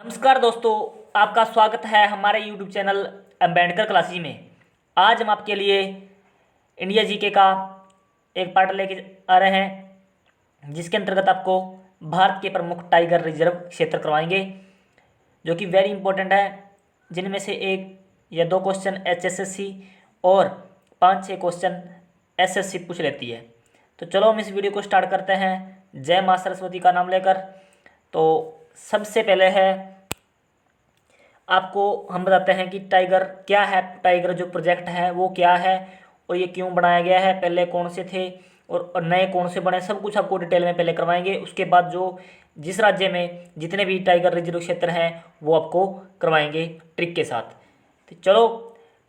नमस्कार दोस्तों, आपका स्वागत है हमारे YouTube चैनल अम्बेडकर क्लासेज में। आज हम आपके लिए इंडिया जीके का एक पार्ट लेके आ रहे हैं, जिसके अंतर्गत आपको भारत के प्रमुख टाइगर रिजर्व क्षेत्र करवाएंगे, जो कि वेरी इंपॉर्टेंट है। जिनमें से एक या दो क्वेश्चन HSSC और 5-6 क्वेश्चन SSC पूछ लेती है। तो चलो हम इस वीडियो को स्टार्ट करते हैं जय माँ सरस्वती का नाम लेकर। तो सबसे पहले है आपको हम बताते हैं कि टाइगर क्या है। टाइगर जो प्रोजेक्ट है वो क्या है और ये क्यों बनाया गया है, पहले कौन से थे और नए कौन से बने, सब कुछ आपको डिटेल में पहले करवाएंगे। उसके बाद जो जिस राज्य में जितने भी टाइगर रिजर्व क्षेत्र हैं वो आपको करवाएंगे ट्रिक के साथ। तो चलो,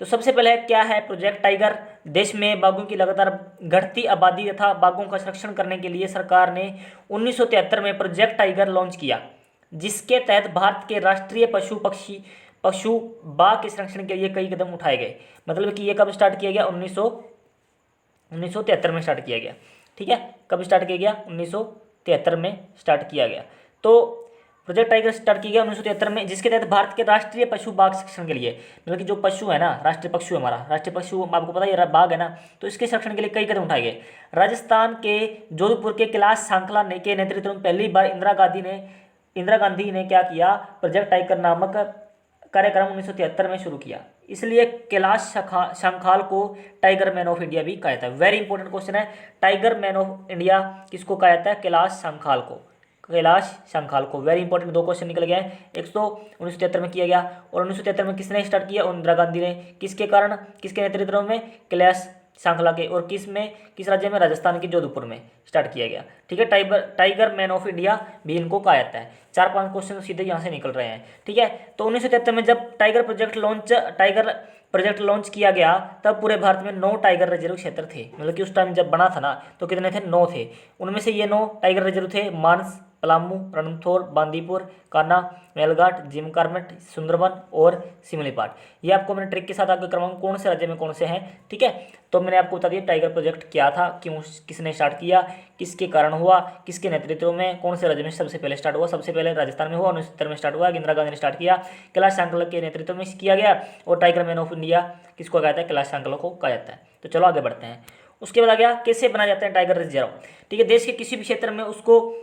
तो सबसे पहले क्या है प्रोजेक्ट टाइगर। देश में बाघों की लगातार घटती आबादी तथा बाघों का संरक्षण करने के लिए सरकार ने 1973 में प्रोजेक्ट टाइगर लॉन्च किया, जिसके तहत भारत के राष्ट्रीय पशु बाघ के संरक्षण के लिए कई कदम उठाए गए। मतलब कि ये कब स्टार्ट किया गया? 1973 में स्टार्ट किया गया। ठीक है, कब स्टार्ट किया गया? 1973 में स्टार्ट किया गया। तो प्रोजेक्ट टाइगर स्टार्ट किया गया 1973 में, जिसके तहत भारत के राष्ट्रीय पशु बाघ संरक्षण के लिए, मतलब कि जो पशु है ना, राष्ट्रीय पशु है हमारा, राष्ट्रीय पशु आपको पता है बाघ है ना, तो इसके संरक्षण के लिए कई कदम उठाए गए। राजस्थान के जोधपुर के कैलाश सांखला के नेतृत्व में पहली बार इंदिरा गांधी ने क्या किया? प्रोजेक्ट टाइगर नामक कार्यक्रम 1973 में शुरू किया। इसलिए कैलाश सांखाल को टाइगर मैन ऑफ इंडिया भी कहा जाता है। वेरी इंपॉर्टेंट क्वेश्चन है, टाइगर मैन ऑफ इंडिया किसको कहा जाता है? कैलाश सांखाल को। कैलाश सांखाल को, वेरी इंपॉर्टेंट दो क्वेश्चन निकल गए हैं। एक तो 1973 में किया गया, और 1973 में किसने स्टार्ट किया? इंदिरा गांधी ने। किसके कारण, किसके नेतृत्व में? कैलाश सांखला के। और किस राज्य में? राजस्थान के जोधपुर में स्टार्ट किया गया। ठीक है, टाइगर मैन ऑफ इंडिया भी इनको कहा जाता है। 4-5 क्वेश्चन सीधे यहाँ से निकल रहे हैं। ठीक है, तो 1973 में जब टाइगर प्रोजेक्ट लॉन्च किया गया, तब पूरे भारत में 9 टाइगर रिजर्व क्षेत्र थे। मतलब कि उस टाइम जब बना था ना, तो कितने थे? 9 थे। उनमें से ये 9 टाइगर रिजर्व थे: मानस, पलामू, रणथंभौर, बांदीपुर, कान्हा, मेलघाट, जिम कॉर्बेट, सुंदरबन और सिमलीपाल। ये आपको मैंने ट्रिक के साथ आगे करवाऊंगा कौन से राज्य में कौन से हैं। ठीक है, तो मैंने आपको बता दिया टाइगर प्रोजेक्ट क्या था, क्यों, किसने स्टार्ट किया, किसके कारण हुआ, किसके नेतृत्व में, कौन से राज्य में सबसे पहले स्टार्ट हुआ। सबसे पहले राजस्थान में हुआ, 1970 में स्टार्ट हुआ, इंदिरा गांधी ने स्टार्ट किया, कैलाश सांकला के नेतृत्व में किया गया। और टाइगर मैन ऑफ इंडिया किसको कहा जाता है? कैलाश सांकला को कहा जाता है। तो चलो आगे बढ़ते हैं। उसके बाद आ गया कैसे बनाया जाता है टाइगर रिजर्व। ठीक है, देश के किसी भी क्षेत्र में उसको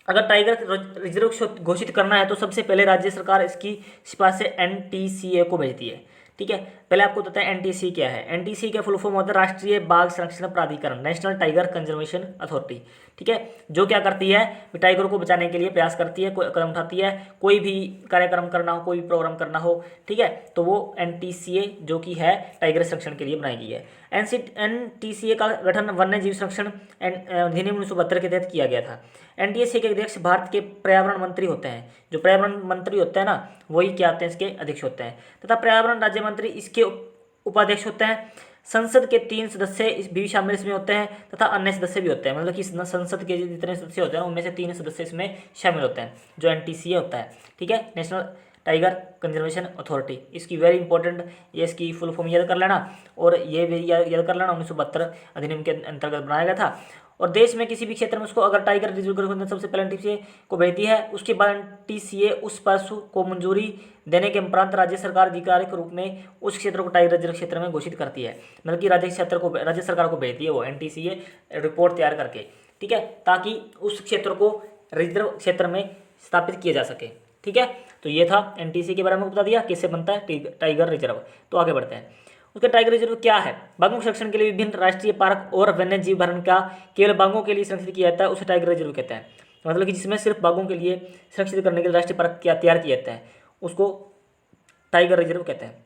अगर टाइगर रिजर्व घोषित करना है, तो सबसे पहले राज्य सरकार इसकी सिफारिश से NTCA को भेजती है। ठीक है, पहले आपको बताते हैं NTCA क्या है। NTCA का फुल फॉर्म होता है राष्ट्रीय बाघ संरक्षण प्राधिकरण, नेशनल टाइगर कंजर्वेशन अथॉरिटी। ठीक है, जो क्या करती है? टाइगर को बचाने के लिए प्रयास करती है, कोई कदम उठाती है, कोई भी कार्यक्रम करना हो, कोई भी प्रोग्राम करना हो। ठीक है, तो वो NTCA जो कि है टाइगर संरक्षण के लिए बनाई गई है। NTCA का गठन वन्य जीव संरक्षण अधिनियम 1972 के तहत किया गया था। NTCA के अध्यक्ष भारत के पर्यावरण मंत्री होते हैं। जो पर्यावरण मंत्री होते हैं ना, वही क्या होते हैं? इसके अध्यक्ष होते हैं। तथा पर्यावरण राज्य मंत्री इसके उपाध्यक्ष होते हैं। संसद के 3 सदस्य भी शामिल इसमें होते हैं तथा अन्य सदस्य भी होते हैं। मतलब कि संसद के जितने सदस्य होते हैं उनमें से 3 सदस्य इसमें शामिल होते हैं, जो NTCA होता है। ठीक है, नेशनल टाइगर कंजर्वेशन अथॉरिटी। इसकी वेरी इंपॉर्टेंट, ये इसकी फुल फॉर्म याद कर लेना, और ये भी याद कर लेना, 1972 अधिनियम के अंतर्गत बनाया गया था। और देश में किसी भी क्षेत्र में उसको अगर टाइगर रिजर्व सबसे पहले NTCA को भेजती है, उसके बाद NTCA उस पशु को मंजूरी देने के उपरांत राज्य सरकार आधिकारिक रूप में उस क्षेत्र को टाइगर रिजर्व क्षेत्र में घोषित करती है। मतलब कि राज्य सरकार को भेजती है वो NTCA रिपोर्ट तैयार करके। ठीक है, ताकि उस क्षेत्र को रिजर्व क्षेत्र में स्थापित किया जा सके। ठीक है, तो ये था NTCA के बारे में बता दिया, कैसे बनता है टाइगर रिजर्व। तो आगे बढ़ते हैं। उसका टाइगर रिजर्व क्या है? बाघों के संरक्षण के लिए विभिन्न राष्ट्रीय पार्क और वन्य जीव अभयारण्य का केवल बाघों के लिए संरक्षित किया जाता है, उसे टाइगर रिजर्व कहते हैं। मतलब कि जिसमें सिर्फ बाघों के लिए संरक्षित करने के लिए राष्ट्रीय पार्क तैयार किया जाता है, उसको टाइगर रिजर्व कहते हैं।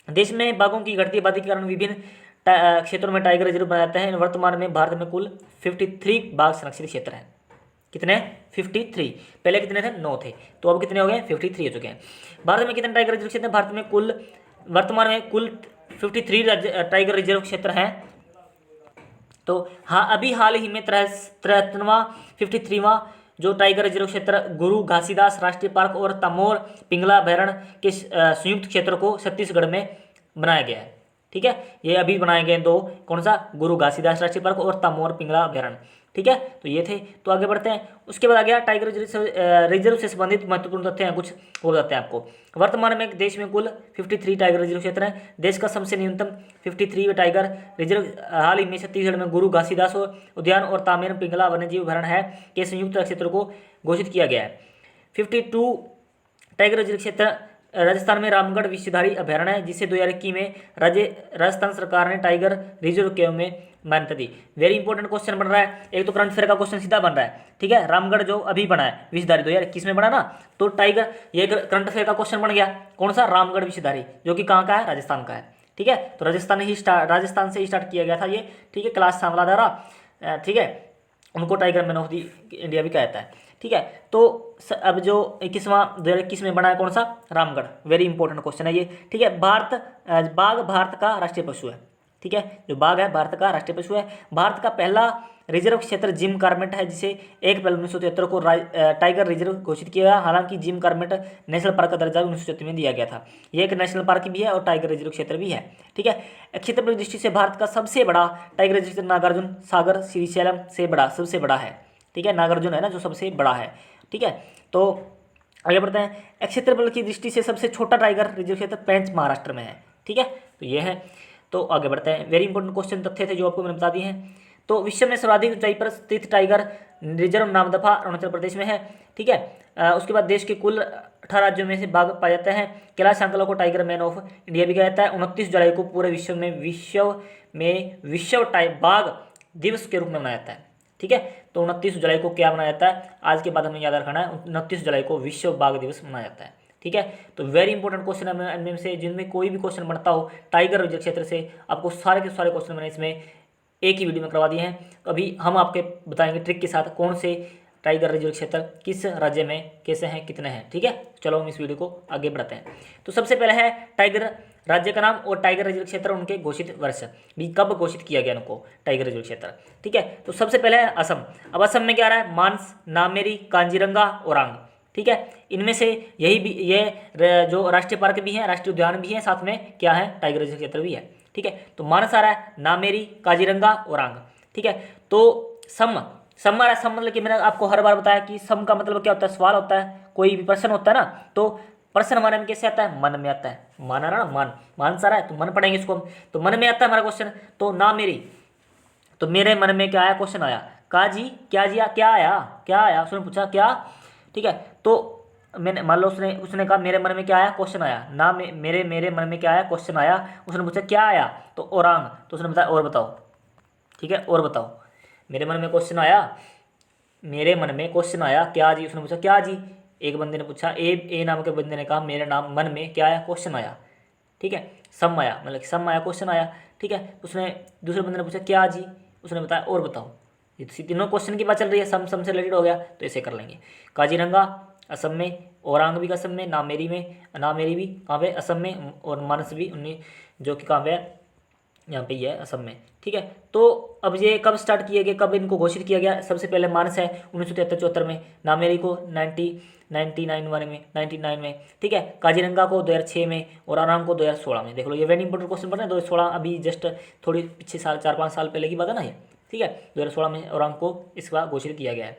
देश में बाघों की घटती आबादी के कारण विभिन्न क्षेत्रों में टाइगर रिजर्व बनाया जाता है। वर्तमान में भारत में कुल 53 बाघ संरक्षित क्षेत्र हैं। कितने? 53। पहले कितने थे? 9 थे, तो अब कितने हो गए? 53 हो चुके हैं। भारत में कितने टाइगर रिजर्व क्षेत्र हैं? भारत में वर्तमान में कुल 53 टाइगर रिजर्व क्षेत्र हैं। तो हाँ, अभी हाल ही में 53वां जो टाइगर रिजर्व क्षेत्र गुरु घासीदास राष्ट्रीय पार्क और तमोर पिंगला अभयारण्य के संयुक्त क्षेत्र को छत्तीसगढ़ में बनाया गया है। ठीक है, ये अभी बनाए गए 2, कौन सा? गुरु घासीदास राष्ट्रीय पार्क और तमोर पिंगला अभयारण्य। ठीक है, तो ये थे। तो आगे बढ़ते हैं। उसके बाद आ गया टाइगर रिजर्व से संबंधित महत्वपूर्ण तथ्य हैं कुछ, वो बताते हैं आपको। वर्तमान में देश में कुल 53 टाइगर रिजर्व क्षेत्र हैं। देश का सबसे न्यूनतम 53 टाइगर रिजर्व हाल ही में छत्तीसगढ़ में गुरु घासीदास उद्यान और तामेर पिंगला वन्यजीव अभयारण्य है के संयुक्त क्षेत्र को घोषित किया गया है। 52 टाइगर रिजर्व क्षेत्र राजस्थान में रामगढ़ विषधारी अभयारण्य है, जिसे 2021 में राजस्थान सरकार ने टाइगर रिजर्व के में मान्यता दी। वेरी इंपॉर्टेंट क्वेश्चन बन रहा है, एक तो करंट अफेयर का क्वेश्चन सीधा बन रहा है, ठीक है। रामगढ़ जो अभी बना है विषधारी 2021 में बना ना, तो टाइगर ये करंट अफेयर का क्वेश्चन बन गया। कौन सा? रामगढ़ विषधारी, जो कि कहाँ का है? राजस्थान का है, ठीक है। तो राजस्थान से ही स्टार्ट किया गया था ये, ठीक है। क्लास सामलाधारा, ठीक है, उनको tiger man of the India भी कहता है, ठीक है। तो अब जो 2021 में बना है कौन सा? रामगढ़। वेरी इंपॉर्टेंट क्वेश्चन है ये, ठीक है। बाघ भारत का राष्ट्रीय पशु है, ठीक है। जो बाघ है भारत का राष्ट्रीय पशु है। भारत का पहला रिजर्व क्षेत्र जिम कॉर्बेट है, जिसे 1 अप्रैल 1973 को टाइगर रिजर्व घोषित किया गया। हालांकि जिम कॉर्बेट नेशनल पार्क का दर्जा 1974 में दिया गया था। ये एक नेशनल पार्क भी है और टाइगर रिजर्व क्षेत्र भी है, ठीक है। क्षेत्र की दृष्टि से भारत का सबसे बड़ा टाइगर रिजर्व क्षेत्र नागार्जुन सागर श्रीशैलम से बड़ा सबसे बड़ा है, ठीक है। नागार्जुन है ना जो सबसे बड़ा है, ठीक है। तो आगे बढ़ते हैं। क्षेत्रफल की दृष्टि से सबसे छोटा टाइगर रिजर्व क्षेत्र पेंच महाराष्ट्र में है, ठीक है। तो ये है। तो आगे बढ़ते हैं। वेरी इंपॉर्टेंट क्वेश्चन तथ्य थे जो आपको मैंने बता दिए हैं। तो विश्व में सर्वाधिक ऊंचाई पर स्थित टाइगर रिजर्व नामदफा अरुणाचल प्रदेश में है, ठीक है। उसके बाद देश के कुल 18 राज्यों में से बाघ पाए जाते हैं। कैलाश सांकला को टाइगर मैन ऑफ इंडिया भी कहा जाता है। 29 जुलाई को पूरे विश्व बाघ दिवस के रूप में मनाया जाता है, ठीक है। तो 29 जुलाई को क्या मनाया जाता है? आज के बाद हमें याद रखना है, 29 जुलाई को विश्व बाघ दिवस मनाया जाता है, ठीक है। तो वेरी इंपॉर्टेंट क्वेश्चन है इनमें से, जिनमें कोई भी क्वेश्चन बनता हो टाइगर रिजर्व क्षेत्र से, आपको सारे के सारे क्वेश्चन मैंने इसमें एक ही वीडियो में करवा दिए हैं। तो अभी हम आपके बताएंगे ट्रिक के साथ कौन से टाइगर रिजर्व क्षेत्र किस राज्य में कैसे हैं, कितने हैं, ठीक है। चलो हम इस वीडियो को आगे बढ़ाते हैं। तो सबसे पहले है टाइगर राज्य का नाम और टाइगर रिजर्व क्षेत्र उनके घोषित वर्ष भी, कब घोषित किया गया उनको टाइगर रिजर्व क्षेत्र, ठीक है। तो सबसे पहले है असम। अब असम में क्या आ रहा है? मानस, नामेरी, कांजीरंगा, ओरांग, ठीक है। इनमें से यही भी ये जो राष्ट्रीय पार्क भी है, राष्ट्रीय उद्यान भी है, साथ में क्या है? टाइगर रिजर्व क्षेत्र भी है, ठीक है। तो मानस आ रहा है, नामेरी, काजीरंगा, ओरांग, ठीक है। तो सम आ रहा है। सम मतलब कि मैंने आपको हर बार बताया कि सम का मतलब क्या होता है? सवाल होता है, कोई भी प्रश्न होता है ना, तो प्रश्न हमारे में कैसे आता है? मन में आता है। मान आ रहा ना, मान सा रहा है, तो मन पढ़ेंगे इसको हम। तो मन में आता है हमारा क्वेश्चन। तो ना मेरी, तो मेरे मन में क्या आया? क्वेश्चन आया। काजी, क्या जी, क्या आया? उसने पूछा क्या, ठीक है। तो मैंने मान लो उसने कहा मेरे मन में क्या आया? क्वेश्चन आया ना। मेरे मन में क्या आया? क्वेश्चन आया। उसने पूछा क्या आया? तो ओरांग। तो उसने बताया और बताओ, ठीक है, और बताओ। मेरे मन में क्वेश्चन आया क्या जी? उसने पूछा क्या जी? एक बंदे ने पूछा, ए नाम के बंदे ने कहा मेरे नाम मन में क्या आया? क्वेश्चन आया, ठीक है। सम आया, मतलब सम आया, क्वेश्चन आया, ठीक है। उसने दूसरे बंदे ने पूछा क्या जी? उसने बताया और बताओ। ये तीनों क्वेश्चन की बात चल रही है, सम से रिलेटेड हो गया, तो ऐसे कर लेंगे। काजीरंगा असम में, औरांग भी असम में, नामेरी भी कहाँ पे? असम में, और मानस भी जो कि कहाँ पे है? यहाँ पे ही है, असम में, ठीक है। तो अब ये कब स्टार्ट किया गया, कब इनको घोषित किया गया? सबसे पहले मानस है 1973-74 में, नामेरी को 1999 में, ठीक है। काजीरंगा को 2006 में और औरांग को 2016 में। देख लो ये वेरी इंपॉर्टेंट क्वेश्चन बन रहा है। 2016 अभी जस्ट थोड़ी पीछे साल, 4-5 साल पहले की बात है ना ये, ठीक है। 2016 में औरांग को इसका घोषित किया गया है।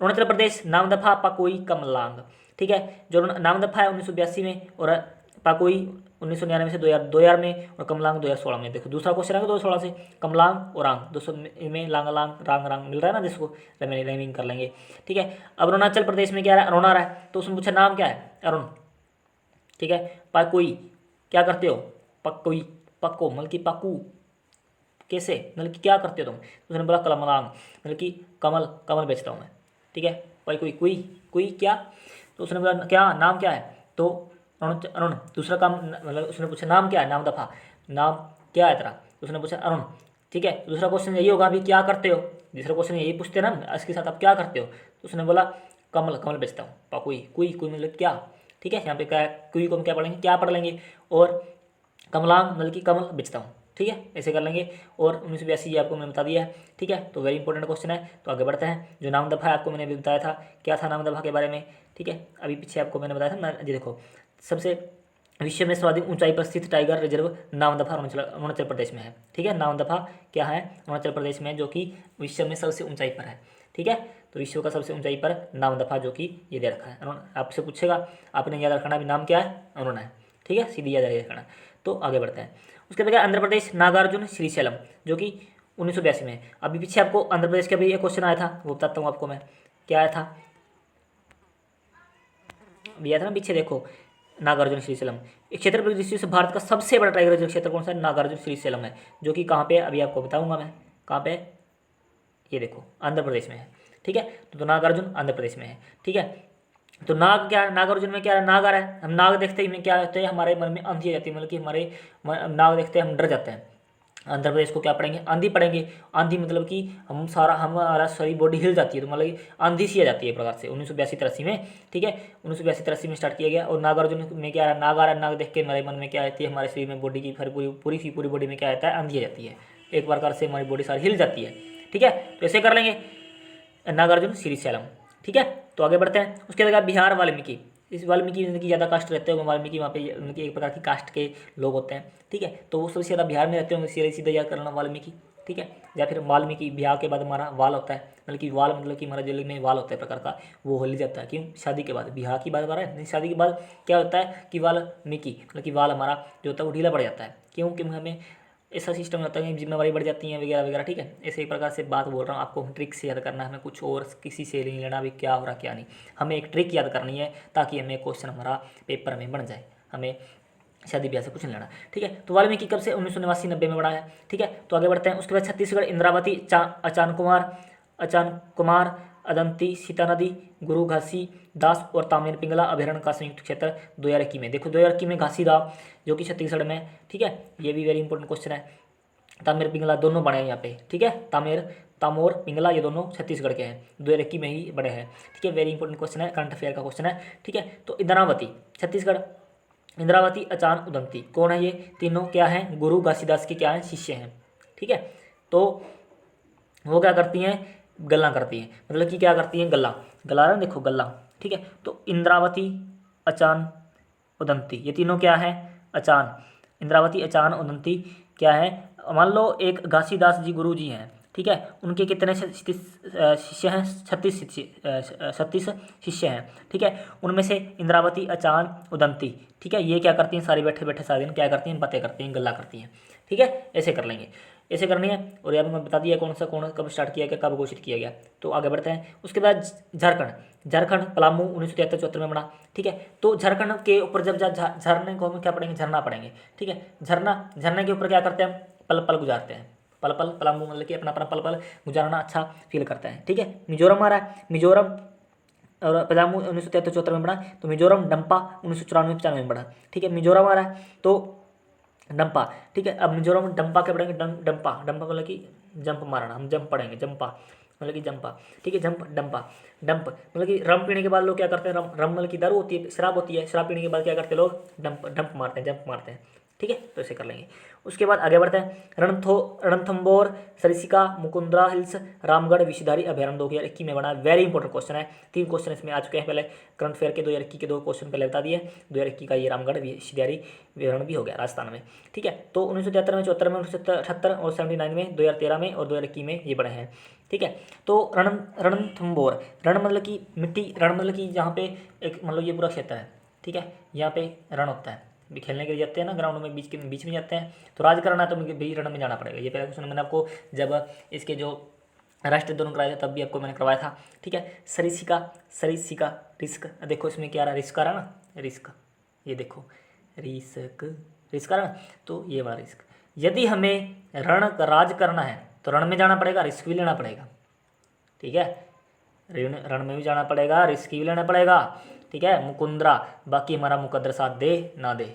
अरुणाचल प्रदेश नामदफा पाकोई कमलांग, ठीक है। जो नामदफा है 1982 में और पाकोई 1999 से 2000 में और कमलांग 2016 में। देखो दूसरा क्वेश्चन आएगा 2016 से। कमलांग और रांग 200 में लांग रांग मिल रहा है ना, जिसको रेमिंग कर लेंगे, ठीक है। अब अरुणाचल प्रदेश में क्या है? अरुण आ रहा है, तो उसमें पूछा नाम क्या है? अरुण, ठीक है। पाकोई, क्या करते हो? पकोई, पक्को मतलब कि पाकू, कैसे मतलब कि क्या करते हो तुम? तो उसने बोला कमलांग, मतलब कि कमल बेचता हूँ मैं, ठीक है। भाई कोई क्या? तो उसने बोला क्या नाम क्या है? तो अरुण। दूसरा काम मतलब उसने पूछा नाम क्या है? नाम दफा, नाम क्या है तेरा? तो उसने पूछा अरुण, ठीक है। दूसरा क्वेश्चन यही होगा अभी क्या करते हो? दूसरा क्वेश्चन यही पूछते ना इसके साथ, आप क्या करते हो? तो उसने बोला कमल बेचता हूँ। कोई मतलब क्या, ठीक है। यहाँ पे क्या कोई को हम क्या पढ़ेंगे? क्या पढ़ लेंगे। और कमलांग मतलब कि कमल बेचता हूँ, ठीक है, ऐसे कर लेंगे। और 1982 ये आपको मैंने बता दिया है, ठीक है। तो वेरी इंपॉर्टेंट क्वेश्चन है। तो आगे बढ़ते हैं। जो नाम दफा है आपको मैंने अभी बताया था, क्या था नाम दफा के बारे में, ठीक है। अभी पीछे आपको मैंने बताया था ना, जी देखो सबसे विश्व में सर्वाधिक ऊंचाई पर स्थित टाइगर रिजर्व नामदफा अरुणाचल प्रदेश में है। ठीक है, नामदफा क्या है, अरुणाचल प्रदेश में, जो कि विश्व में सबसे ऊंचाई पर है। ठीक है, तो विश्व का सबसे ऊंचाई पर नामदफा जो कि ये दे रखा है। आपसे पूछेगा, आपने याद रखना भी नाम क्या है, अरुणा है। ठीक है, सीधी याद रखना। तो आगे बढ़ते हैं। उसके बाद आंध्र प्रदेश नागार्जुन श्रीशैलम, जो कि 1982 में। अभी पीछे आपको आंध्र प्रदेश का भी एक क्वेश्चन आया था, वो बताता हूँ आपको मैं, क्या आया था, अभी आया था ना पीछे, देखो, नागार्जुन श्रीशैलम। एक क्षेत्र की दृष्टि से भारत का सबसे बड़ा टाइगर रिजर्व क्षेत्र कौन सा है, नागार्जुन श्रीशैलम है, जो कि कहाँ पे है, अभी आपको बताऊंगा मैं कहाँ पे है। ये देखो, आंध्र प्रदेश में है। ठीक है, तो नागार्जुन आंध्र प्रदेश में है। ठीक है, तो नाग क्या है, नागार्जुन में क्या है, नाग आ रहा है। हम नाग देखते ही में क्या होते हैं, हमारे मन में आंधी आ जाती है, मतलब कि हमारे नाग देखते हैं हम डर जाते हैं। आंध्र प्रदेश को क्या पढ़ेंगे, आंधी पढ़ेंगे। आंधी मतलब कि हमारा शरीर बॉडी हिल जाती है, तो मतलब कि आंधी सी आ जाती है एक प्रकार से। 1982-83 में, ठीक है, 1982-83 में स्टार्ट किया गया। और नागार्जुन में क्या है, नाग आ रहा है, नाग देख के हमारे मन में क्या आती है, हमारे शरीर में बॉडी की पूरी बॉडी में क्या आता है, आंधी आ जाती है, एक प्रकार से हमारी बॉडी सारी हिल जाती है। ठीक है, तो ऐसे कर लेंगे नागार्जुन श्रीशैलम। ठीक है, तो आगे बढ़ते हैं। उसके बाद बिहार वाल्मीकि। इस वाल्मीकि की ज़्यादा कास्ट रहते हैं, वाल्मीकि वहाँ पे उनकी एक प्रकार की कास्ट के लोग होते हैं। ठीक है, तो वो सबसे ज़्यादा बिहार में रहते होंगे, सीधे याद करना वाल्मीकि। ठीक है, या फिर वाल्मीकि, ब्याह के बाद हमारा वाल होता है, मतलब कि वाल मतलब कि हमारा जो में वाल होता है प्रकार का, वो हो जाता है। क्यों, शादी के बाद, ब्याह की बात कर रहा है नहीं, शादी के बाद क्या होता है कि वाल्मीकि मतलब कि वाल हमारा जो होता है वो ढीला पड़ जाता है। क्यों, क्योंकि हमें ऐसा सिस्टम होता है कि जिम्मेवारी बढ़ जाती है वगैरह वगैरह। ठीक है, ऐसे एक प्रकार से बात बोल रहा हूँ आपको, ट्रिक से याद करना है, हमें कुछ और किसी से नहीं लेना भी क्या हो रहा क्या नहीं, हमें एक ट्रिक याद करनी है ताकि हमें क्वेश्चन हमारा पेपर में बन जाए, हमें शादी ब्याह से कुछ नहीं लेना। ठीक है, तो वाल्मीकि कब से 1989-90 में बना है। ठीक है, तो आगे बढ़ते हैं। उसके बाद छत्तीसगढ़ इंद्रावती अचान कुमार अदंती सीता नदी गुरु घासी दास और तामेर पिंगला अभ्यारण्य का संयुक्त क्षेत्र 2021 में। देखो 2021 में घासी दास जो कि छत्तीसगढ़ में। ठीक है, ये भी वेरी इंपॉर्टेंट क्वेश्चन है। तामेर पिंगला दोनों बड़े हैं यहाँ पे। ठीक है, तामोर पिंगला ये दोनों छत्तीसगढ़ के हैं, 2021 में ही बड़े हैं। ठीक है, वेरी इंपॉर्टेंट क्वेश्चन है, करंट अफेयर का क्वेश्चन है। ठीक है, तो इंद्रावती छत्तीसगढ़, इंद्रावती अचान उदंती कौन है, ये तीनों क्या हैं, गुरु घासीदास के क्या हैं, शिष्य हैं। ठीक है, तो वो क्या करती हैं, गल्ला करती हैं, मतलब कि क्या करती हैं, गल्ला गला रहा देखो गल्ला। ठीक है, तो इंद्रावती अचान उदंती ये तीनों क्या है, अचान, इंद्रावती अचान उदंती क्या है। मान लो एक घासीदास जी गुरु जी हैं। ठीक है, उनके कितने शिष्य हैं, 36 शिष्य हैं। ठीक है, उनमें से इंद्रावती अचान उदंती, ठीक है, ये क्या करती हैं, सारी बैठे बैठे सारे दिन क्या करती हैं, बातें करती हैं, गल्ला करती हैं। ठीक है, ऐसे कर लेंगे, ऐसे करनी है। और यहाँ पे मैं बता दिया कौन कब स्टार्ट किया गया, कब घोषित किया गया। तो आगे बढ़ते हैं। उसके बाद झारखंड पलामू 1973-74 में बना। ठीक है, तो झारखंड के ऊपर जब झरने को हम क्या पढ़ेंगे, झरना पढ़ेंगे। ठीक है, झरने के ऊपर क्या करते हैं, पल पल गुजारते हैं, पल पल पलामू मतलब कि अपना अपना पल पल गुजारना अच्छा फील करता है। ठीक है, मिजोरम आ रहा है, मिजोरम और पलामू 1973-74 में बना। तो मिजोरम डंपा 1994-95 में बना। ठीक है, मिजोरम आ रहा है तो डंपा। ठीक है, अब मिजोरम डंपा क्या पढ़ेंगे, डंपा मतलब कि जंप मारना, हम जंप पढ़ेंगे, जंपा मतलब कि जंपा। ठीक है, जंप डंपा डंप मतलब कि रम पीने के बाद लोग क्या करते हैं, रम मतलब कि दारू होती है, शराब होती है, शराब पीने के बाद क्या करते हैं लोग, डंप मारते हैं, जंप मारते हैं। ठीक है, तो ऐसे कर लेंगे। उसके बाद आगे बढ़ते हैं। रणथंबोर सरिस्का मुकुंदरा हिल्स रामगढ़ विषधारी अभ्यारण्य 2021 में बना। वेरी इंपॉर्टेंट क्वेश्चन है, 3 क्वेश्चन इसमें आ चुके हैं पहले। करंट अफेयर के 2021 के 2 क्वेश्चन पहले बता दिए, 2021 का ये रामगढ़ विषधारी अभ्यारण्य भी हो गया राजस्थान में। ठीक है, तो 1973 में, 74 में, 1978 और 79 में, 2013 में और 2021 में ये बने हैं। ठीक है, तो रणथंबोर, रण मतलब कि मिट्टी, रण मतलब कि जहाँ पे एक मतलब ये पूरा क्षेत्र है। ठीक है, यहाँ पे रण होता है, भी खेलने के लिए जाते हैं ना ग्राउंड में, बीच में जाते हैं, तो राज करना है तो मुझे भी रण में जाना पड़ेगा। ये पहला क्वेश्चन मैंने आपको जब इसके जो राष्ट्रीय दोनों कराए थे तब भी आपको मैंने करवाया था। ठीक है, सरिस्का रिस्क, देखो इसमें क्या रहा, रिस्क आ रहा ना, रिस्क, ये देखो रिस्क आ रहा ना, तो ये वाला रिस्क। यदि हमें रण राज करना है तो रण में जाना पड़ेगा, रिस्क भी लेना पड़ेगा। ठीक है, रण में भी जाना पड़ेगा, रिस्क भी लेना पड़ेगा। ठीक है, मुकुंदरा, बाकी हमारा मुकद्दर साथ दे ना दे।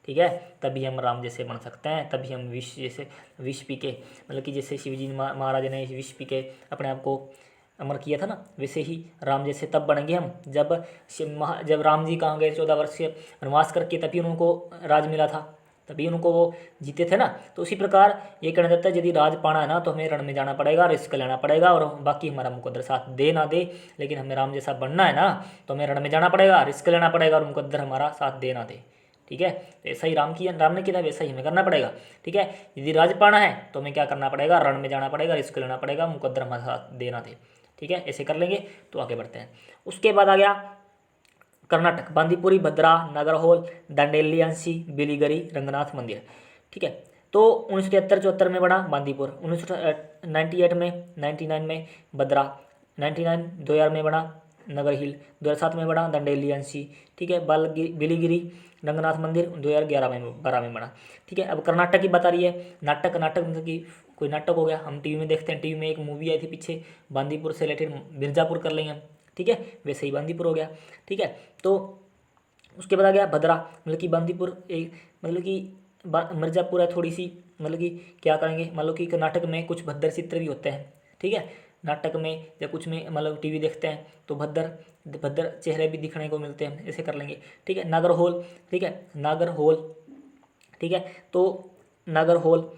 ठीक है, तभी हम राम जैसे बन सकते हैं, तभी हम विष पी के, मतलब कि जैसे शिवजी महाराज ने विष पी के अपने आप को अमर किया था ना, वैसे ही राम जैसे तब बनेंगे हम, जब राम जी कहाँ गए 14 वर्ष से वनवास करके, तभी उनको राज मिला था, तभी उनको वो जीते थे ना। तो उसी प्रकार ये कहना चाहता है, यदि राज पाना है ना तो हमें रण में जाना पड़ेगा, रिस्क लेना पड़ेगा, और बाकी हमारा मुकद्दर साथ दे ना दे, लेकिन हमें राम जैसा बनना है ना तो हमें रण में जाना पड़ेगा, रिस्क लेना पड़ेगा, और मुकद्दर हमारा साथ दे ना दे। ठीक है। तो ऐसा ही राम ने किया वैसा ही हमें करना पड़ेगा, ठीक है। यदि राज्य पाना है तो हमें क्या करना पड़ेगा, रण में जाना पड़ेगा, रिस्क लेना पड़ेगा, मुकद्दर हमारे साथ देना थे, ठीक है। ऐसे कर लेंगे तो आगे बढ़ते हैं। उसके बाद आ गया कर्नाटक, बांदीपुरी, भद्रा, नागरहोल, दांडेली, अंशी, बिलीगरी, रंगनाथ मंदिर, ठीक है। तो 1973-74 में बना बांदीपुर, 1998 में, 99 में भद्रा, 99 2000 में बना नगर हिल, 2007 में बना दांडेली अंशी, ठीक है। बिलीगिरी, रंगनाथ मंदिर 2011 में 12 में बना, ठीक है। अब कर्नाटक की बता रही है, नाटक मतलब कि कोई नाटक हो गया, हम टीवी में देखते हैं, टीवी में एक मूवी आई थी पीछे बांदीपुर से रिलेटेड, मिर्जापुर कर लेंगे हम, ठीक है, वैसे ही बांदीपुर हो गया, ठीक है। तो उसके बाद आ गया भद्रा, मतलब कि बांदीपुर एक मतलब कि मिर्जापुर है थोड़ी सी, मतलब कि क्या करेंगे, मतलब कि कर्नाटक में कुछ भद्र चित्र भी होते हैं, ठीक है। नाटक में या कुछ में मतलब टीवी देखते हैं तो भद्र भद्र चेहरे भी दिखने को मिलते हैं, ऐसे कर लेंगे, ठीक है। नागरहोल, ठीक है, नागरहोल, ठीक है। तो नागरहोल,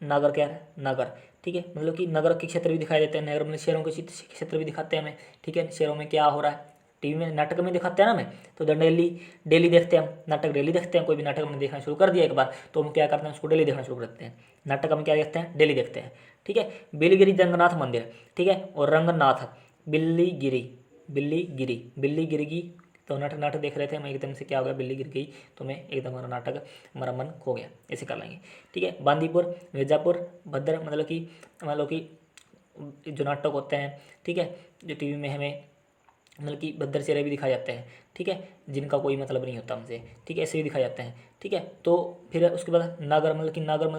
नागर क्या है, नगर, ठीक है, मतलब कि नगर के क्षेत्र भी दिखाई देते हैं, नगर मतलब शहरों के क्षेत्र भी दिखाते हैं हमें, ठीक है। शहरों में क्या हो रहा है, टीवी में नाटक में दिखाते हैं ना हमें, तो डेली डेली देखते हैं हम नाटक, डेली देखते हैं, कोई भी नाटक हमने देखना शुरू कर दिया एक बार तो हम क्या करते हैं, उसको डेली देखना शुरू करते हैं, नाटक हम क्या देखते हैं, डेली देखते हैं, ठीक है। बिलीगिरी रंगनाथ मंदिर, ठीक है, और रंगनाथ, बिल्लीगिरी, बिल्लीगिरी, बिल्लीगिरी की, तो नाटक देख रहे थे हम, एकदम से क्या हो गया, बिल्ली गिर गई, तो मैं एकदम हमारा नाटक, हमारा मन खो गया, ऐसे कर लेंगे, ठीक है। बांदीपुर, मिर्जापुर, भद्र, मतलब कि जो नाटक होते हैं, ठीक है, जो टीवी में हमें मतलब कि भद्र चेहरे भी दिखाए जाते हैं, ठीक है, जिनका कोई मतलब नहीं होता हमसे, ठीक है, ऐसे भी दिखाए जाते हैं, ठीक है। तो फिर उसके बाद नागर, मतलब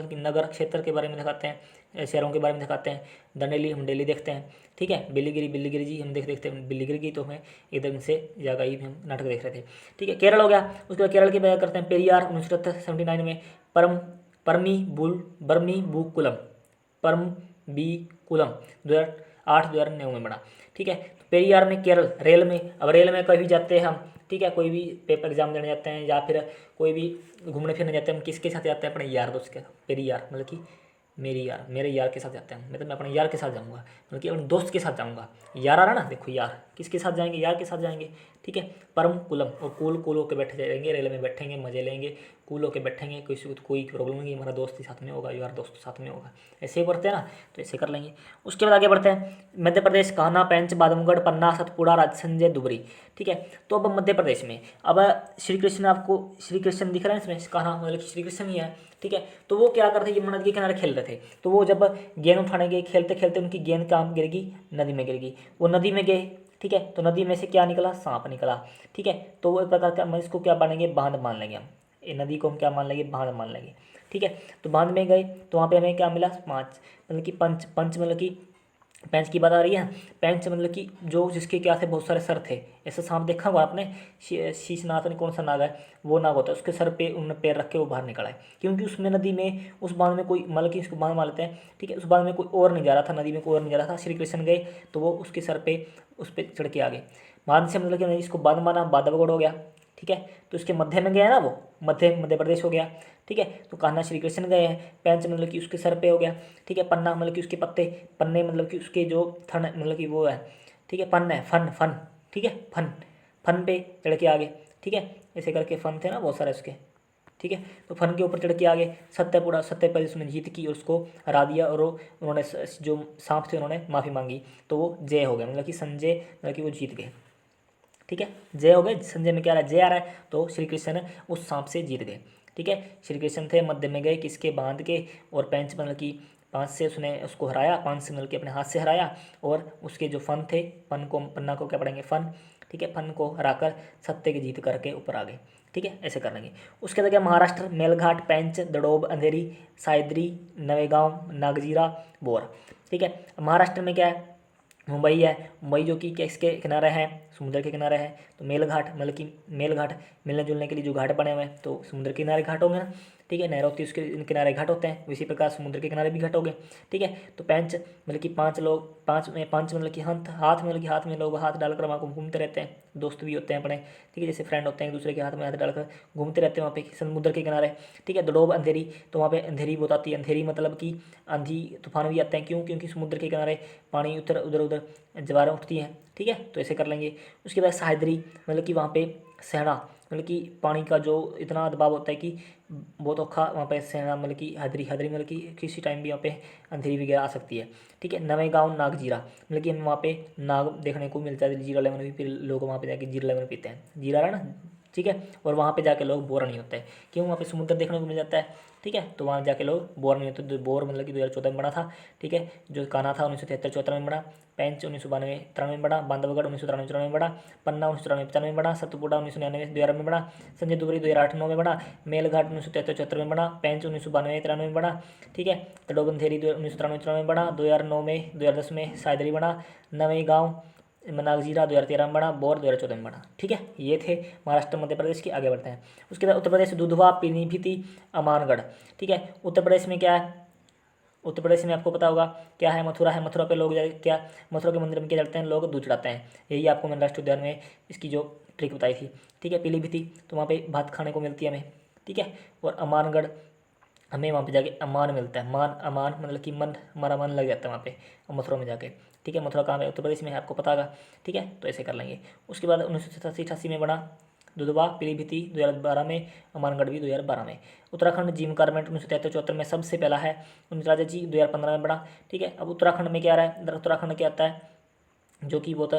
कि नगर क्षेत्र के बारे में दिखाते हैं, शहरों के बारे में दिखाते हैं। दांडेली हम डेली देखते हैं, ठीक है। बिल्लीगिरी जी हम देखते हैं, बिल्लीगिरी की तो हमें एकदम से जगह ही हम नाटक देख रहे थे, ठीक है। केरल हो गया, उसके बाद केरल की बात करते हैं, पेरियार 1979 में, परम बर्मी बूकुलम, परम बी कुलम 2008-2009 में बना, ठीक है। तो पेरियार में केरल, रेल में, अब रेल में कभी जाते हैं हम, ठीक है, कोई भी पेपर एग्जाम देने जाते हैं या फिर कोई भी घूमने फिरने जाते हैं, हम किसके साथ जाते हैं, अपने यार दोस्त के, पेरियार मतलब कि मेरे यार के साथ जाते हैं, मतलब मैं अपने यार के साथ जाऊँगा, मतलब कि अपने दोस्त के साथ जाऊँगा, यार आ रहा ना, देखो यार, किसके साथ जाएंगे, यार के साथ जाएंगे, ठीक है। परम कुलम, और कूल होकर बैठे जाएंगे, रेल में बैठेंगे, मजे लेंगे, कूल होकर बैठेंगे, किसी को कोई प्रॉब्लम नहीं, हमारा दोस्त ही साथ में होगा, यार दोस्त साथ में होगा, ऐसे ही बढ़ते हैं ना, तो ऐसे कर लेंगे। उसके बाद आगे बढ़ते हैं, मध्य प्रदेश, कान्हा, पेंच, बादमगढ़, पन्ना, सतपुड़ा, संजय दुबरी, ठीक है। तो अब मध्य प्रदेश में, अब श्री कृष्ण, आपको श्री कृष्ण दिख रहे हैं इसमें, कान्हा मतलब श्री कृष्ण ही है, ठीक है। तो वो क्या करते, यमुना नदी के किनारे खेल रहे थे, तो वो जब गेंद उठाने गए, खेलते खेलते उनकी गेंद कहाँ गिरेगी, नदी में गिरेगी, वो नदी में गए, ठीक है। तो नदी में से क्या निकला, सांप निकला, ठीक है। तो वो एक प्रकार का, हम इसको क्या मानेंगे, बांध मान लेंगे हम, ये नदी को हम क्या मान लेंगे, बांध मान लेंगे, ठीक है। तो बांध में गए तो वहाँ पे हमें क्या मिला, पाँच, मतलब कि पंच मतलब कि पेंच की बात आ रही है, पेंच मतलब कि जो जिसके क्या थे, बहुत सारे सर थे, ऐसा सांप देखा हुआ आपने, शीशनाथ ने कौन सा नाग है, वो नाग होता है, उसके सर पे उन्होंने पैर रख के वो बाहर निकला है, क्योंकि उसमें नदी में, उस बांध में कोई, मतलब कि इसको बांध मान लेते हैं, ठीक है, उस बांध में कोई और नहीं जा रहा था, नदी में कोई और नहीं जा रहा था, श्री कृष्ण गए तो वो उसके सर पे, उस पर चढ़ के आ गए, बांध से मतलब कि इसको बांध माना, बांधवगढ़ हो गया, ठीक है। तो उसके मध्य में गया ना वो, मध्य प्रदेश हो गया, ठीक है। तो कान्हा श्री कृष्ण गए हैं, पेंच मतलब कि उसके सर पे हो गया, ठीक है। पन्ना मतलब कि उसके पत्ते, पन्ने मतलब कि उसके जो थन मतलब कि वो है, ठीक है, पन्न है, फन, ठीक है, फन पे चढ़ के आ गए, ठीक है, ऐसे करके फन थे ना बहुत सारे उसके, ठीक है। तो फन के ऊपर चढ़ के आ गए, सत्य पर उसने जीत की और उसको हरा दिया, और उन्होंने जो सांप थे उन्होंने माफ़ी मांगी, तो वो जय हो गया, मतलब कि संजय, मतलब कि वो जीत गए, ठीक है, जय हो गए। संजय में क्या आ रहा है, जय आ रहा है, तो श्री कृष्ण उस सांप से जीत गए, ठीक है। श्री कृष्ण थे मध्य में गए, किसके, बांध के, और पेंच मतलब कि पांच से उसने उसको हराया, पांच से मतलब कि अपने हाथ से हराया, और उसके जो फन थे, पन्ना को क्या पढ़ेंगे, फन, ठीक है, फन को हराकर सत्य की जीत करके ऊपर आ गए, ठीक है, ऐसे कर लेंगे। उसके बाद क्या, महाराष्ट्र, मेलघाट, पेंच, दड़ोब, अंधेरी, सायद्री, नवेगांव, नागजीरा, बोर, ठीक है। महाराष्ट्र में क्या है, मुंबई है, मुंबई जो कि किसके किनारे है, समुद्र के किनारे है, तो मेलघाट मतलब कि मेलघाट, मिलने जुलने के लिए जो घाट बने हुए हैं, तो समुद्र के किनारे घाट होंगे ना, ठीक है, नहर होती है उसके किनारे घाट होते हैं, इसी प्रकार समुद्र के किनारे भी घाट हो गए, ठीक है। तो पेंच मतलब कि पांच लोग, पांच मतलब कि हाथ में, मतलब कि हाथ में लोग हाथ डालकर वहाँ को घूमते रहते हैं, दोस्त भी होते हैं अपने, ठीक है, जैसे फ्रेंड होते हैं, एक दूसरे के हाथ में हाथ डालकर घूमते रहते हैं वहाँ पे समुद्र के किनारे, ठीक है। दड़ोब, अंधेरी, तो वहाँ पे अंधेरी बहुत आती है, अंधेरी मतलब कि आंधी तूफान भी आते हैं, क्यों, क्योंकि समुद्र के किनारे पानी उधर उधर जवारें उठती हैं, ठीक है, तो ऐसे कर लेंगे। उसके बाद सहायद्री मतलब कि वहाँ पे सहना, मतलब कि पानी का जो इतना दबाव होता है कि बहुत औखा वहाँ पे सेना, मतलब कि हदरी हदरी, मतलब कि किसी टाइम भी वहाँ पे अंधेरी वगैरह आ सकती है। ठीक है, नवे गाँव नाग जीरा, मतलब कि हमें वहाँ पे नाग देखने को मिलता है, जीरा लेमन भी, फिर लोग वहाँ पे जाके जीरा लेमन पीते हैं, जीरा है ना। ठीक है, और वहाँ पे जाके लोग बोर नहीं होते हैं, क्यों, वहाँ पे समुद्र देखने को मिल जाता है। ठीक है, तो वहाँ जाके लोग बोर नहीं होते। बोर मतलब कि 2014 में बना था। ठीक है, जो कान्हा था 1973-74 में बना, पेंच 1992-93 में बना, बांधवगढ़ 1993-94 में बना, पन्ना 1993-95 में बना, सतपुड़ा 1999-2011 में बना, संजय दुबरी 2008-9 में बना, मेलघाट 1973-74 में बना, पेंच 1992-93 में बना। ठीक है, तड़ोबंधेरी 1993-94 में बना, 2009 में 2010 में सायदरी बना, नवे गाँव नागजीरा 2013 में बना, बोर 2014 में बना। ठीक है, ये थे महाराष्ट्र मध्य प्रदेश के। आगे बढ़ते हैं। उसके बाद उत्तर प्रदेश दुधवा पीलीभीत अमानगढ़। ठीक है, उत्तर प्रदेश में क्या है, उत्तर प्रदेश में आपको पता होगा क्या है, मथुरा है। मथुरा पे लोग क्या, मथुरा के मंदिर में क्या चढ़ते हैं, लोग दूध चढ़ाते हैं। यही आपको मैंने राष्ट्रीय उद्यान में इसकी जो ट्रिक बताई थी। ठीक है, पीलीभीत, तो वहाँ पे भात खाने को मिलती है हमें। ठीक है, और अमानगढ़, हमें वहाँ पे जाके अमान मिलता है। मान अमान मतलब कि मन, हमारा मन लग जाता है वहाँ पे मथुरा में जाके। ठीक है, मथुरा कहाँ है, उत्तर प्रदेश में है, आपको पता होगा। ठीक है, तो ऐसे कर लेंगे। उसके बाद 1987-88 में बना दुधवा पीलीभीति, 2012 में अमानगढ़ भी 2012 में। उत्तराखंड जिम कारमेंट 1973-74 में सबसे पहला है। राजा जी 2015 में बना। ठीक है, अब उत्तराखंड में क्या रहा है, उत्तराखंड क्या आता है, जो कि बहुत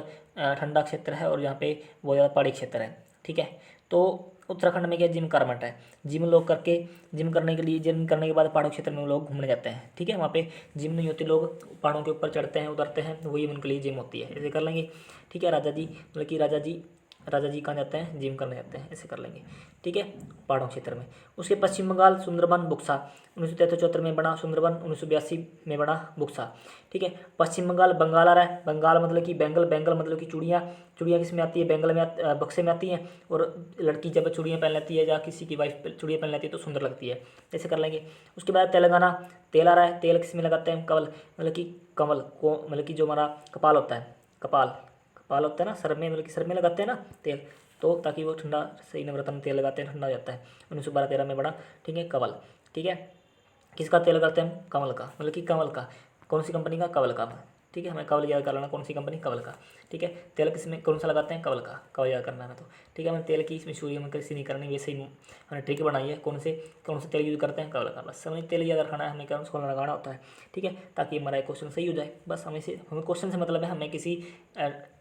ठंडा क्षेत्र है और यहाँ पे बहुत ज़्यादा पहाड़ी क्षेत्र है। ठीक है, तो उत्तराखंड में क्या जिम कारमेंट है, जिम लोग करके, जिम करने के लिए, जिम करने के बाद पहाड़ों क्षेत्र में लोग घूमने जाते हैं। ठीक है, वहाँ पे जिम नहीं होती, लोग पहाड़ों के ऊपर चढ़ते हैं, उतरते हैं, वही उनके लिए जिम होती है। ऐसे कर लेंगे। ठीक है, राजा जी मतलब कि राजा जी कहाँ जाते हैं, जिम करने जाते हैं, ऐसे कर लेंगे। ठीक है, पहाड़ों क्षेत्र में। उसके पश्चिम बंगाल सुंदरबन बुक्सा 1973-74 में बना, सुंदरबन 1982 में बना बुक्सा। ठीक है, पश्चिम बंगाल, बंगाल आ रहा है, बंगाल मतलब कि बेंगल, बेंगल मतलब कि चूड़ियाँ, चूड़ियाँ किस में आती है, बेंगल में बक्से में आती हैं। और लड़की जब चूड़ियाँ पहन लेती है या किसी की वाइफ चूड़ियाँ पहन लेती है तो सुंदर लगती है, ऐसे कर लेंगे। उसके बाद तेलंगाना, तेल आ रहा है, तेल किस में लगाते हैं, कमल मतलब कि कमल को, मतलब कि जो हमारा कपाल होता है, कपाल कपाल होता है ना, सर में, मतलब कि सर में लगाते हैं ना तेल, तो ताकि वो ठंडा, सही नवरत्न में तेल लगाते हैं, ठंडा हो जाता है। 1912-13 में बड़ा। ठीक है, कमल। ठीक है, किसका तेल लगाते हैं हम, कमल का, मतलब कि कमल का, कौन सी कंपनी का, कमल का। ठीक है, हमें कमल याद कर लेना, कौन सी कंपनी, कमल का। ठीक है, तेल किसमें कौन सा लगाते हैं, कमल का, कमल याद करना है तो। ठीक है, हमें तेल की इसमें सूर्य में कृषि नहीं करनी, वैसे ही हमने ट्रिक बनाई है, कौन से तेल यूज करते हैं, कमल का। बस हमें तेल याद रखना है, हमें कौन सा लगाना होता है। ठीक है, ताकि हमारा क्वेश्चन सही हो जाए। बस हमें क्वेश्चन से मतलब है, हमें किसी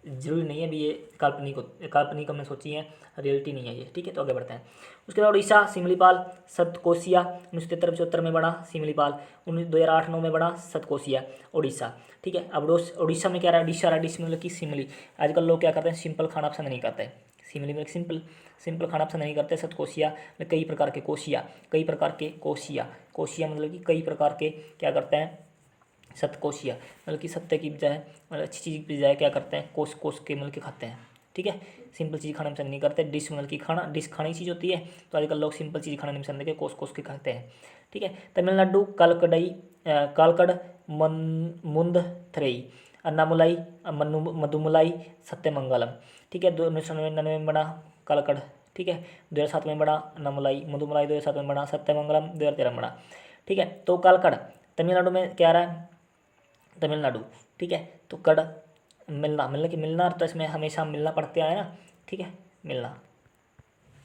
जरूरी नहीं है भी ये काल्पनिक हमने सोची है, रियलिटी नहीं है ये। ठीक है, तो आगे बढ़ते हैं। उसके बाद उड़ीसा सिमलीपाल सतकोसिया 1973-74 में बना सिमलीपाल, 2008-9 में बना सतकोसिया उड़ीसा। ठीक है, अब उड़ीसा में क्या रहा है, डिश मतलब कि सिमली। आजकल लोग क्या करते हैं, सिंपल खाना पसंद नहीं करते, सिमली में सिंपल खाना पसंद नहीं करते। सतकोसिया में कई प्रकार के कोशिया, कोशिया मतलब कि कई प्रकार के क्या करते हैं, सतकोशिया मतलब कि सत्य की बजाय, मतलब अच्छी चीज़ की बजाय क्या करते हैं, कोस कोस के मतलब के खाते हैं। ठीक है, सिंपल चीज़ खाना पसंद नहीं करते। डिश मतलब कि खाना, डिश खाने की चीज़ होती है, तो आजकल लोग सिंपल चीज़ खाना नहीं पसंद करके कोस कोस के खाते हैं। ठीक है, तमिलनाडु कालकड़ मुंदथरई, अन्नामुलाई, मधुमलाई, सत्यमंगलम। ठीक है, 1999 में बना कालकड़। ठीक है, 2007 में बना अन्नामुलाई, मधुमलाई 2007 में बना, सत्यमंगलम 2013 में बना। ठीक है, तो कालकड़ तमिलनाडु में क्या आ रहा है, तमिलनाडु। ठीक है, तो कड़ मिलना, मतलब कि मिलना, तो इसमें हमेशा मिलना पढ़ते आए ना। ठीक है, मिलना।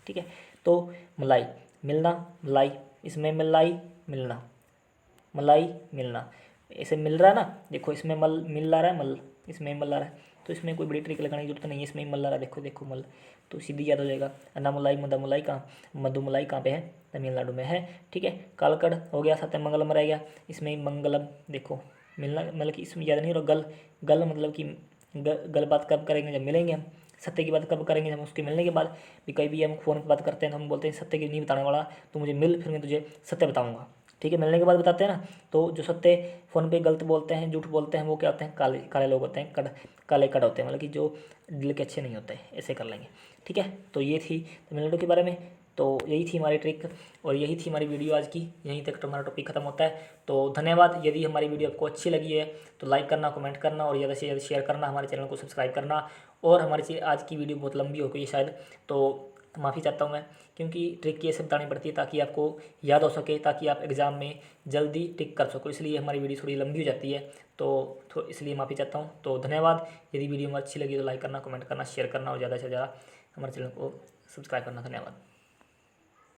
ठीक है, तो मलाई, मिलना, मलाई, इसमें मलाई, मिलना, मलाई, मिलना, ऐसे मिल रहा है ना, देखो इसमें मिल रहा है, इसमें मल आ रहा है, तो इसमें कोई बड़ी ट्रिक लगाने की जरूरत नहीं है, इसमें ही मल आ रहा है, देखो देखो मल, तो सीधी याद हो जाएगा। अन्नामुलाई मधुमलाई कहाँ, मधुमलाई कहाँ पे है, तमिलनाडु में है। ठीक है, कालकड़ हो गया, सत्यमंगलम रह गया, इसमें मंगलम, देखो मिलना मतलब कि इसमें याद नहीं रहा, गल मतलब कि गल बात कब करेंगे, जब मिलेंगे हम। सत्य की बात कब करेंगे, हम उसके मिलने के बाद। भी कहीं भी हम फ़ोन पर बात करते हैं तो हम बोलते हैं सत्य की नहीं बताने वाला, तो मुझे मिल, फिर मैं तुझे सत्य बताऊंगा। ठीक है, मिलने के बाद बताते हैं ना। तो जो सत्य फ़ोन पे गलत बोलते हैं, झूठ बोलते हैं, वो क्या होते हैं, काले काले लोग होते हैं, काले कड़ होते हैं, मतलब कि जो दिल के अच्छे नहीं होते। ऐसे कर लेंगे। ठीक है, तो ये थी तमिलनाडु के बारे में। तो यही थी हमारी ट्रिक और यही थी हमारी वीडियो आज की। यहीं तक हमारा टॉपिक खत्म होता है। तो धन्यवाद। यदि हमारी वीडियो आपको अच्छी लगी है तो लाइक करना, कमेंट करना और ज़्यादा से ज़्यादा शेयर करना, हमारे चैनल को सब्सक्राइब करना। और हमारी आज की वीडियो बहुत लंबी हो गई है शायद, तो माफ़ी चाहता हूँ मैं, क्योंकि ट्रिक ये सब बतानी पड़ती है ताकि आपको याद हो सके, ताकि आप एग्ज़ाम में जल्दी टिक कर सको, इसलिए हमारी वीडियो थोड़ी लंबी हो जाती है। तो इसलिए माफ़ी चाहता हूँ। तो धन्यवाद। यदि वीडियो में अच्छी लगी तो लाइक करना, कमेंट करना, शेयर करना और ज़्यादा से ज़्यादा हमारे चैनल को सब्सक्राइब करना। धन्यवाद।